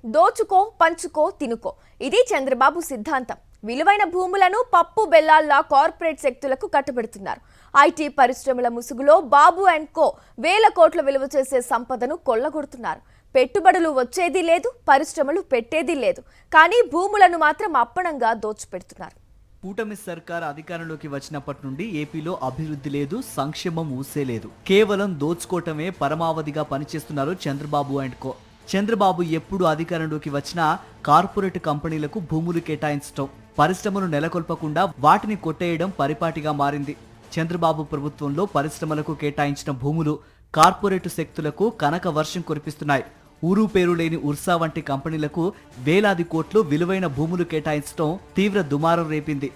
దోచుకో పంచుకో తినుకో ఇది చంద్రబాబు సిద్ధాంతం. విలువైన భూములను పప్పు బెల్లాల్లా కార్పొరేట్ శక్తులకు కట్టబెడుతున్నారు. ఐటీ పరిశ్రమల ముసుగులో బాబు అండ్ కో వేల కోట్ల విలువ చేసే సంపదను కొల్లగొడుతున్నారు. పెట్టుబడులు వచ్చేది లేదు, పరిశ్రమలు పెట్టేది లేదు, కానీ భూములను మాత్రం అప్పనంగా దోచిపెడుతున్నారు. కూటమి సర్కార్ అధికారంలోకి వచ్చినప్పటి నుండి ఏపీలో అభివృద్ధి లేదు, సంక్షేమం ఊసే లేదు. కేవలం దోచుకోవటమే పరమావధిగా పనిచేస్తున్నారు చంద్రబాబు అండ్ కో. చంద్రబాబు ఎప్పుడు అధికారంలోకి వచ్చినా కార్పొరేట్ కంపెనీలకు భూములు కేటాయించడం, పరిశ్రమలు నెలకొల్పకుండా వాటిని కొట్టేయడం పరిపాటిగా మారింది. చంద్రబాబు ప్రభుత్వంలో పరిశ్రమలకు కేటాయించిన భూములు కార్పొరేటు శక్తులకు కనక వర్షం కురిపిస్తున్నాయి. ఊరు పేరు లేని ఉర్సా వంటి కంపెనీలకు వేలాది కోట్లు విలువైన భూములు కేటాయించడం తీవ్ర దుమారం రేపింది.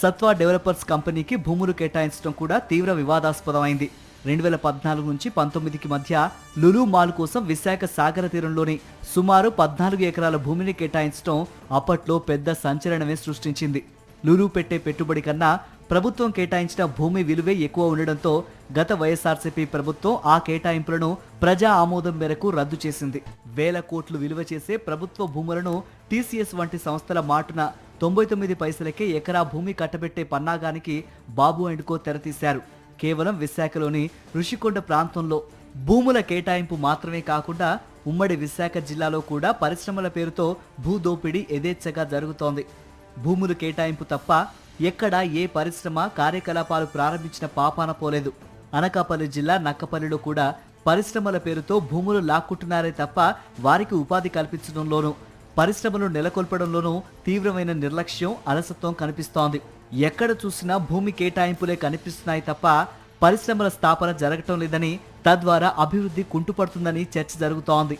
సత్వా డెవలపర్స్ కంపెనీకి భూములు కేటాయించడం కూడా తీవ్ర వివాదాస్పదమైంది. 2014 నుంచి 19కి మధ్య లులు మాల్ కోసం విశాఖ సాగర తీరంలోని సుమారు 14 ఎకరాల భూమిని కేటాయించడం అప్పట్లో పెద్ద సంచలనమే సృష్టించింది. లులు పెట్టే పెట్టుబడి కన్నా ప్రభుత్వం కేటాయించిన భూమి విలువే ఎక్కువ ఉండడంతో గత వైఎస్ఆర్సీపీ ప్రభుత్వం ఆ కేటాయింపులను ప్రజా ఆమోదం మేరకు రద్దు చేసింది. వేల కోట్లు విలువ చేసే ప్రభుత్వ భూములను టీసీఎస్ వంటి సంస్థల మాటున 99 పైసలకే ఎకరా భూమి కట్టబెట్టే పన్నాగానికి బాబు అండ్ కో తెరతీశారు. కేవలం విశాఖలోని ఋషికొండ ప్రాంతంలో భూముల కేటాయింపు మాత్రమే కాకుండా ఉమ్మడి విశాఖ జిల్లాలో కూడా పరిశ్రమల పేరుతో భూదోపిడీ యథేచ్ఛగా జరుగుతోంది. భూముల కేటాయింపు తప్ప ఎక్కడా ఏ పరిశ్రమ కార్యకలాపాలు ప్రారంభించిన పాపాన పోలేదు. అనకాపల్లి జిల్లా నక్కపల్లిలో కూడా పరిశ్రమల పేరుతో భూములు లాక్కుంటున్నారే తప్ప వారికి ఉపాధి కల్పించడంలోనూ పరిశ్రమలు నెలకొల్పడంలోనూ తీవ్రమైన నిర్లక్ష్యం, అలసత్వం కనిపిస్తోంది. ఎక్కడ చూసినా భూమి కేటాయింపులే కనిపిస్తున్నాయి తప్ప పరిశ్రమల స్థాపన జరగటం లేదని, తద్వారా అభివృద్ధి కుంటుపడుతుందని చర్చ జరుగుతోంది.